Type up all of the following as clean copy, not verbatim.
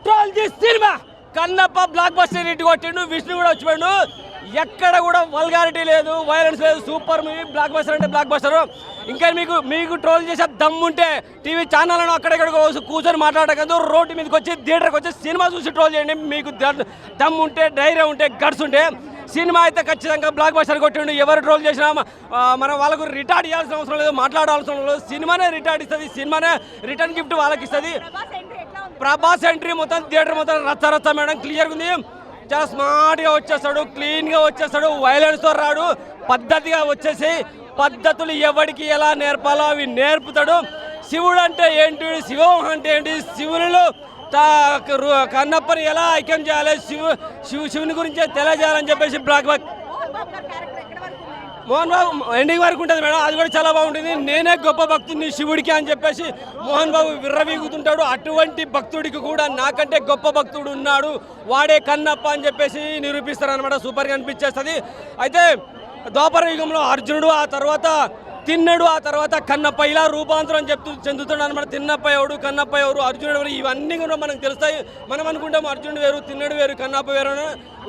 Troll the cinema. Kannappa block buster hit కొట్టిండు, విష్ణు కూడా వచ్చిపోయిండు. ఎక్కడ కూడా వల్గారిటీ లేదు, వైలెన్స్ లేదు. సూపర్ మూవీ, బ్లాక్ బస్టర్ అంటే బ్లాక్ బస్టర్. ఇంకా మీకు ట్రోల్ చేసే దమ్ముంటే టీవీ ఛానళ్ళను అక్కడెక్కడ కూర్చొని మాట్లాడకదు, రోడ్డు మీదకి వచ్చి థియేటర్కి వచ్చి సినిమా చూసి ట్రోల్ చేయండి. మీకు దమ్ముంటే, ధైర్యం ఉంటే, గట్స్ ఉంటే. సినిమా అయితే ఖచ్చితంగా బ్లాక్ బస్టర్ కొట్టిండు. ఎవరు ట్రోల్ చేసినా మనం వాళ్ళకు రిటార్డ్ ఇవ్వాల్సిన అవసరం లేదు, మాట్లాడాల్సిన అవసరం లేదు. సినిమానే రిటార్డ్ ఇస్తుంది, సినిమానే రిటర్న్ గిఫ్ట్ వాళ్ళకి ఇస్తుంది. ప్రభాస్ ఎంట్రీ మొత్తం థియేటర్ మొత్తం రచ్చ మేడం, క్లియర్గా ఉంది. చాలా స్మార్ట్గా వచ్చేస్తాడు, క్లీన్గా వచ్చేస్తాడు, వైలెన్స్తో రాడు, పద్ధతిగా వచ్చేసి పద్ధతులు ఎవరికి ఎలా నేర్పాలో అవి నేర్పుతాడు. శివుడు అంటే ఏంటి, శివం అంటే ఏంటి, శివునిలో కన్నప్పని ఎలా ఐక్యం చేయాలి, శివుని గురించి తెలియజేయాలని చెప్పేసి బ్లాక్ మోహన్ బాబు ఎండింగ్ వరకు ఉంటుంది మేడం. అది కూడా చాలా బాగుంటుంది. నేనే గొప్ప భక్తుడిని శివుడికి అని చెప్పేసి మోహన్ బాబు విర్రవీగుతుంటాడు. అటువంటి భక్తుడికి కూడా నాకంటే గొప్ప భక్తుడు ఉన్నాడు, వాడే కన్నప్ప అని చెప్పేసి నిరూపిస్తారు అనమాట. సూపర్గా అనిపించేస్తుంది. అయితే ద్వాపర యుగంలో అర్జునుడు, ఆ తర్వాత తిన్నడు, ఆ తర్వాత కన్నప్ప, ఇలా రూపాంతరం చెందుతున్నాడు అనమాట. తిన్నప్ప ఎవడు, కన్నప్ప ఎవరు, అర్జునుడు ఎవరు, ఇవన్నీ కూడా మనకు తెలుస్తాయి. మనం అనుకుంటాం అర్జునుడు వేరు, తిన్నడు వేరు, కన్నప్ప వేరు.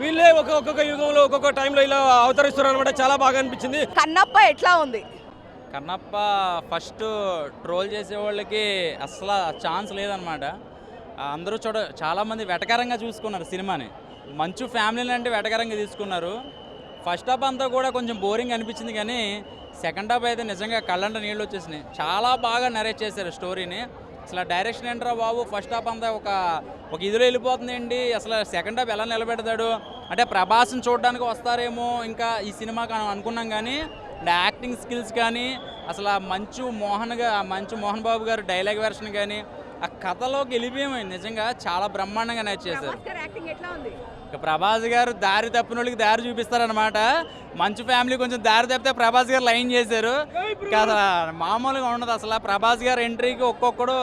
వీళ్ళే ఒక్కొక్క యుగంలో ఒక్కొక్క టైంలో ఇలా అవతరిస్తున్నారు అనమాట. చాలా బాగా అనిపించింది. కన్నప్ప ఎట్లా ఉంది? కన్నప్ప ఫస్ట్ ట్రోల్ చేసే వాళ్ళకి అసలు ఛాన్స్ లేదనమాట. అందరూ చాలామంది వెటకారంగా చూసుకున్నారు సినిమాని. మంచు ఫ్యామిలీని అంటే వెటకారంగా తీసుకున్నారు. ఫస్ట్ హాఫ్ అంతా కూడా కొంచెం బోరింగ్ అనిపించింది, కానీ సెకండ్ హాఫ్ అయితే నిజంగా కళ్ళంట నీళ్ళు వచ్చేసినాయి. చాలా బాగా నరేట్ చేశారు స్టోరీని. అసలు డైరెక్షన్ ఏంట్రా బాబు, ఫస్ట్ హాఫ్ అంతా ఒక ఇదిలో వెళ్ళిపోతుంది ఏంటి, అసలు సెకండ్ హాఫ్ ఎలా నిలబెడతాడు అంటే ప్రభాస్ని చూడడానికి వస్తారేమో ఇంకా ఈ సినిమాకి అనుకున్నాం, కానీ యాక్టింగ్ స్కిల్స్ కానీ అసలు మంచు మోహన్ బాబు గారు డైలాగ్ వెర్షన్ కానీ ఆ కథలోకి వెళ్ళిపోయాము. నిజంగా చాలా బ్రహ్మాండంగా నరేట్ చేశారు. ప్రభాస్ గారు దారి తప్పిన వాళ్ళకి దారి చూపిస్తారనమాట. మంచు ఫ్యామిలీ కొంచెం దారి తప్పితే ప్రభాస్ గారు లైన్ చేశారు. అసలు మామూలుగా ఉండదు. అసలు ప్రభాస్ గారు ఎంట్రీకి ఒక్కొక్కడు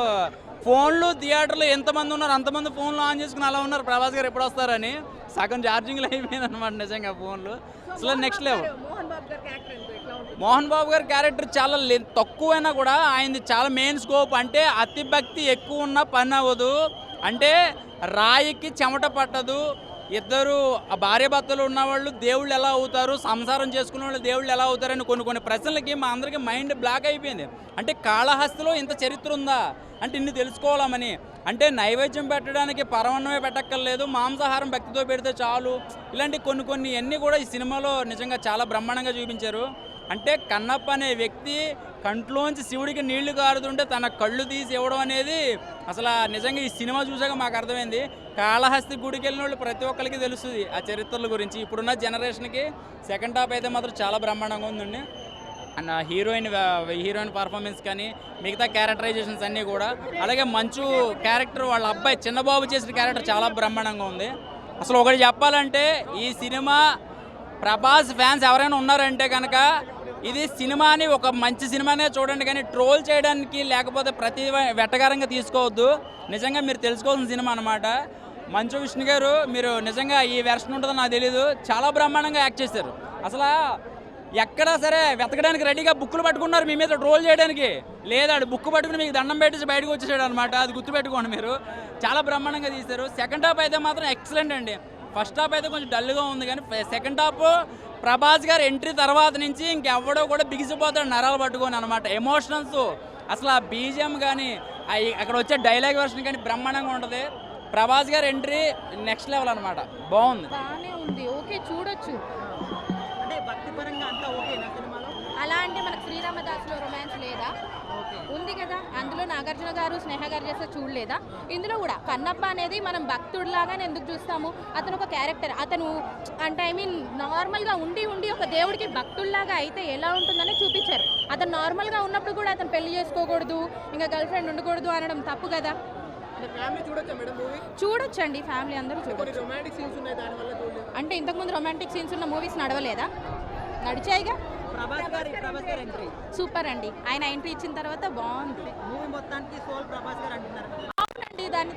ఫోన్లు థియేటర్లో ఎంతమంది ఉన్నారు అంతమంది ఫోన్లు ఆన్ చేసుకుని అలా ఉన్నారు ప్రభాస్ గారు ఎప్పుడు వస్తారని. సగం ఛార్జింగ్లు అయిపోయింది అనమాట నిజంగా ఫోన్లు. అసలు నెక్స్ట్ లెవెల్. మోహన్ బాబు గారి క్యారెక్టర్ చాలా తక్కువైనా కూడా ఆయనది చాలా మెయిన్ స్కోప్. అంటే అతి భక్తి ఎక్కువ ఉన్న పని అవ్వదు, అంటే రాయికి చెమట పట్టదు. ఇద్దరు భార్యాభర్తలు ఉన్నవాళ్ళు దేవుళ్ళు ఎలా అవుతారు, సంసారం చేసుకున్న వాళ్ళు దేవుళ్ళు ఎలా అవుతారని కొన్ని ప్రశ్నలకి మా అందరికీ మైండ్ బ్లాక్ అయిపోయింది. అంటే కాళహస్తిలో ఇంత చరిత్ర ఉందా అంటే ఇన్ని తెలుసుకోవాలని. అంటే నైవేద్యం పెట్టడానికి పరమన్నమే పెట్టక్కర్లేదు, మాంసాహారం భక్తితో పెడితే చాలు. ఇలాంటి కొన్ని అన్నీ కూడా ఈ సినిమాలో నిజంగా చాలా బ్రహ్మాండంగా చూపించారు. అంటే కన్నప్ప అనే వ్యక్తి కంట్లోంచి శివుడికి నీళ్లు కారుతుంటే తన కళ్ళు తీసి ఇవ్వడం అనేది అసలు నిజంగా ఈ సినిమా చూసాక మాకు అర్థమైంది. కాళహస్తి గుడికి వెళ్ళిన వాళ్ళు ప్రతి ఒక్కరికి తెలుస్తుంది ఆ చరిత్రల గురించి. ఇప్పుడున్న జనరేషన్కి సెకండ్ హాఫ్ అయితే మాత్రం చాలా బ్రహ్మాండంగా ఉందండి. అండ్ హీరోయిన్ పర్ఫార్మెన్స్ కానీ మిగతా క్యారెక్టరైజేషన్స్ అన్నీ కూడా, అలాగే మంచు క్యారెక్టర్ వాళ్ళ అబ్బాయి చిన్నబాబు చేసిన క్యారెక్టర్ చాలా బ్రహ్మాండంగా ఉంది. అసలు ఒకటి చెప్పాలంటే ఈ సినిమా ప్రభాస్ ఫ్యాన్స్ ఎవరైనా ఉన్నారంటే కనుక ఇది సినిమాని ఒక మంచి సినిమానే చూడండి, కానీ ట్రోల్ చేయడానికి లేకపోతే ప్రతి వెట్టగారంగా తీసుకోవద్దు. నిజంగా మీరు తెలుసుకోవాల్సిన సినిమా అనమాట. మంచు విష్ణు గారు మీరు నిజంగా ఈ వెర్షన్ ఉంటుందో నాకు తెలీదు, చాలా బ్రహ్మాండంగా యాక్ట్ చేశారు. అసలు ఎక్కడా సరే వెతకడానికి రెడీగా బుక్కులు పట్టుకున్నారు మీ మీద ట్రోల్ చేయడానికి, లేదా బుక్ పట్టుకుని మీకు దండం పెట్టేసి బయటకు వచ్చేసాడు అనమాట. అది గుర్తుపెట్టుకోండి మీరు. చాలా బ్రహ్మాండంగా తీశారు. సెకండ్ హాఫ్ అయితే మాత్రం ఎక్సలెంట్ అండి. ఫస్ట్ హాఫ్ అయితే కొంచెం డల్గా ఉంది, కానీ సెకండ్ హాఫ్ ప్రభాస్ గారు ఎంట్రీ తర్వాత నుంచి ఇంకెవ్వడో కూడా బిగిసిపోతాడు నరాలు పట్టుకొని అనమాట. ఎమోషనల్స్ అసలు ఆ బీజిఎం కానీ అక్కడ వచ్చే డైలాగ్ వర్షన్ కానీ బ్రహ్మాండంగా ఉంటుంది. ప్రభాస్ గారు ఎంట్రీ నెక్స్ట్ లెవెల్ అనమాట. బాగుంది, బాగానే ఉంది, ఓకే చూడొచ్చు. అంటే భక్తిపరంగా అంతా ఓకేనా సినిమాలో? అలా అంటే మనకు శ్రీరామదాసులో రొమాన్స్ లేదా? ఉంది కదా, అందులో నాగార్జున గారు స్నేహ గారు చేస్తే చూడలేదా? ఇందులో కూడా కన్నప్ప అనేది మనం భక్తుడిలాగానే ఎందుకు చూస్తాము, అతను ఒక క్యారెక్టర్. అతను అంటే నార్మల్గా ఉండి ఒక దేవుడికి భక్తుల్లాగా అయితే ఎలా ఉంటుందని చూపించారు. అతను నార్మల్గా ఉన్నప్పుడు కూడా అతను పెళ్లి చేసుకోకూడదు, ఇంకా గర్ల్ ఫ్రెండ్ ఉండకూడదు అనడం తప్పు కదా. చూడొచ్చండి, ఫ్యామిలీ అందరూ చూడొచ్చు. అంటే ఇంతకుముందు రొమాంటిక్ సీన్స్ ఉన్న మూవీస్ నడవలేదా? నడిచాయిగా. సూపర్ అండి, ఆయన ఎంట్రీ ఇచ్చిన తర్వాత బాగుంది. అవునండి, దాన్ని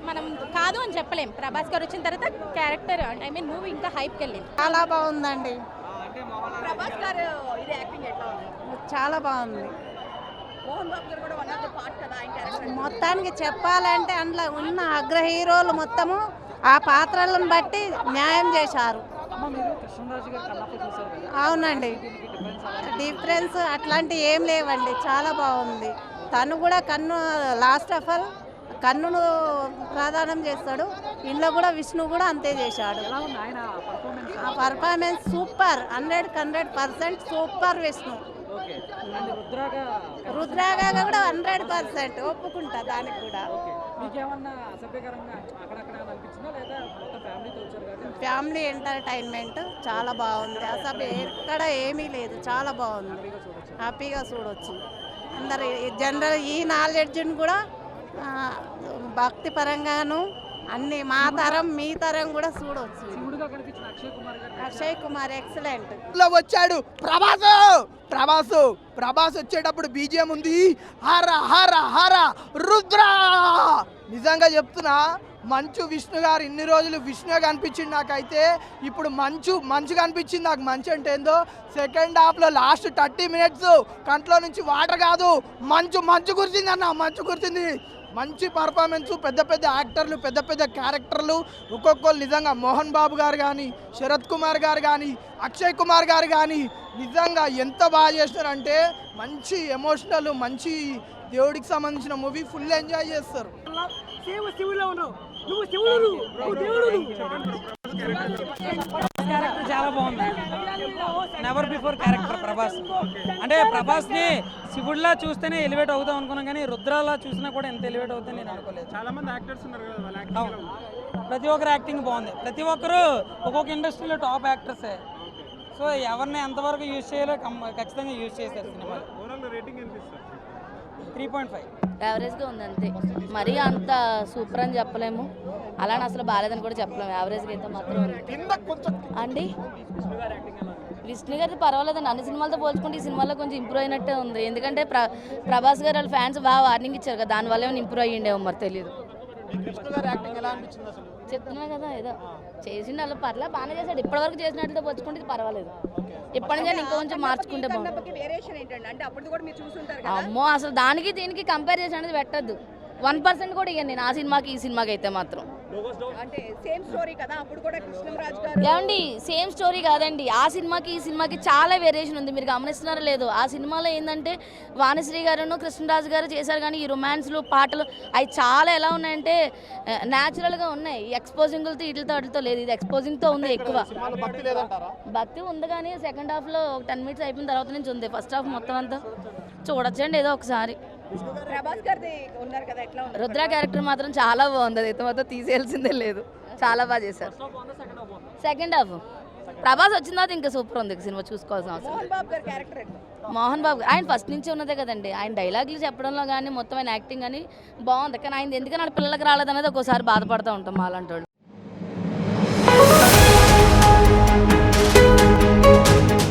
మనం కాదు అని చెప్పలేం. ప్రభాస్ గారు వచ్చిన తర్వాత క్యారెక్టర్ మూవీ ఇంకా హైప్కి వెళ్ళింది. చాలా బాగుందండి. ప్రభాస్ గారు చాలా బాగుంది. మోహన్ బాబు గారు కూడా వన్ ఆఫ్ ద పార్ట్ కదా ఆయన క్యారెక్టర్. మొత్తానికి చెప్పాలంటే అందులో ఉన్న అగ్ర హీరోలు మొత్తము ఆ పాత్రలను బట్టి న్యాయం చేశారు. అవునండి, డిఫరెన్స్ అట్లాంటి ఏం లేవండి, చాలా బాగుంది. తను కూడా కన్ను లాస్ట్ ఆఫ్ ఆల్ కన్నును ప్రదానం చేస్తాడు. ఇంట్లో కూడా విష్ణు కూడా అంతే చేశాడు. ఆ పర్ఫార్మెన్స్ సూపర్, 100% సూపర్ విష్ణు. రుద్రాగా కూడా 100% ఒప్పుకుంటా దానికి కూడా. ఫ్యామిలీ ఎంటర్టైన్మెంట్ చాలా బాగుంది, అసలు ఎక్కడ ఏమీ లేదు, చాలా బాగుంది, హ్యాపీగా చూడవచ్చు. అందరు జనరల్ ఈ నాలెడ్జ్ని కూడా భక్తి పరంగాను అన్ని మా తరం మీ తరం కూడా చూడవచ్చు. అక్షయ్ కుమార్ ఎక్సలెంట్ వచ్చాడు. ప్రభాస్ వచ్చేటప్పుడు బీజిఎం ఉంది, హర హర హర రుద్ర. నిజంగా చెప్తున్నా, మంచు విష్ణు గారు ఇన్ని రోజులు విష్ణుగా కనిపించింది నాకైతే, ఇప్పుడు మంచు కనిపించింది నాకు. మంచు అంటే ఏందో సెకండ్ హాఫ్లో లాస్ట్ 30 minutes కంట్లో నుంచి వాటర్ కాదు, మంచు కురిసింది అన్న, మంచు కురిసింది. మంచి పర్ఫార్మెన్స్, పెద్ద యాక్టర్లు, పెద్ద క్యారెక్టర్లు ఒక్కొక్కరు. నిజంగా మోహన్ బాబు గారు కానీ, శరత్ కుమార్ గారు కానీ, అక్షయ్ కుమార్ గారు కానీ నిజంగా ఎంత బాగా చేస్తారంటే మంచి ఎమోషనల్, మంచి దేవుడికి సంబంధించిన మూవీ, ఫుల్ ఎంజాయ్ చేస్తారు. క్యారెక్టర్ చాలా బాగుంది, నెవర్ బిఫోర్ క్యారెక్టర్ ప్రభాస్. అంటే ప్రభాస్ని శివుడిలా చూస్తేనే ఎలివేట్ అవుతాం అనుకున్నాం, కానీ రుద్రాలా చూసినా కూడా ఎంత ఎలివేట్ అవుతుందని నేను అనుకోలేదు. చాలా మంది యాక్టర్స్ ఉన్నారు కదా, వాళ్ళ యాక్టింగ్ ఎలా ఉంది? ప్రతి ఒక్కరు యాక్టింగ్ బాగుంది, ప్రతి ఒక్కరు ఒక్కొక్క ఇండస్ట్రీలో టాప్ యాక్టర్సే. సో ఎవరిని ఎంతవరకు యూజ్ చేయాలో ఖచ్చితంగా యూజ్ చేశారు సినిమాలో. ఓవరాల్ రేటింగ్ ఎంత ఇస్తారు? 3.5. యావరేజ్గా ఉంది అంతే, మరీ అంత సూపర్ అని చెప్పలేము, అలానే అసలు బాగాలేదని కూడా చెప్పలేము. యావరేజ్గా అయితే మాత్రం అండి. విష్ణు గారి పర్వాలేదండి, అన్ని సినిమాలతో పోల్చుకుంటే ఈ సినిమాలో కొంచెం ఇంప్రూవ్ అయినట్టే ఉంది. ఎందుకంటే ప్రభాస్ గారు వాళ్ళ ఫ్యాన్స్ బాగా వార్నింగ్ ఇచ్చారు కదా, దానివల్ల ఏమైనా ఇంప్రూవ్ అయ్యిండేమో మరి తెలియదు. చెప్తున్నా కదా, ఏదో చేసిండు వాళ్ళు బాగానే చేశాడు. ఇప్పటివరకు చేసినట్లతో పోల్చుకుంటే ఇది పర్వాలేదు. ఇప్పటి నుంచి ఇంకా కొంచెం మార్చుకుంటే బాగుంటుంది. వేరియేషన్ ఏంటంటే అంటే అప్పుడు కూడా మీరు చూసుంటారు కదా. అమ్మో, అసలు దానికి దీనికి కంపేర్ చేసి అనేది పెట్టద్దు. 1% కూడా ఇవ్వండి నేను ఆ సినిమాకి ఈ సినిమాకి అయితే మాత్రం. అంటే సేమ్ స్టోరీ కదా, అప్పుడు కూడా కృష్ణరాజు గారు. ఏమండి, సేమ్ స్టోరీ కాదండి, ఆ సినిమాకి ఈ సినిమాకి చాలా వేరియేషన్ ఉంది. మీరు గమనిస్తున్నారో లేదో, ఆ సినిమాలో ఏంటంటే వాణిశ్రీ గారును కృష్ణరాజు గారు చేశారు, కానీ ఈ రొమాన్స్లు పాటలు అవి చాలా ఎలా ఉన్నాయంటే న్యాచురల్గా ఉన్నాయి. ఎక్స్పోజింగ్లతో వీటితో లేదు, ఇది ఎక్స్పోజింగ్తో ఉంది ఎక్కువ. భక్తి ఉంది కానీ సెకండ్ హాఫ్లో 10 minutes అయిపోయిన తర్వాత నుంచి ఉంది. ఫస్ట్ హాఫ్ మొత్తం అంతా చూడొచ్చండి ఏదో ఒకసారి. ప్రభాస్ గారిది ఉన్నారు కదా, ఎట్లా ఉంది? రుద్ర క్యారెక్టర్ మాత్రం చాలా బాగుంది, అది అయితే మాత్రం తీసేయాల్సిందే లేదు, చాలా బాగా చేశారు. సెకండ్ హాఫ్ ప్రభాస్ వచ్చిన తర్వాత ఇంకా సూపర్ ఉంది సినిమా, చూసుకోవాల్సిన అవసరం. మోహన్ బాబు గారి క్యారెక్టర్ ఎట్లా? మోహన్ బాబు ఆయన ఫస్ట్ నుంచి ఉన్నదే కదండి, ఆయన డైలాగులు చెప్పడంలో కానీ మొత్తం ఆయన యాక్టింగ్ కానీ బాగుంది. కానీ ఆయన ఎందుకని పిల్లలకి రాలేదనేది ఒక్కోసారి బాధపడుతూ ఉంటాం అలాంటి వాళ్ళు.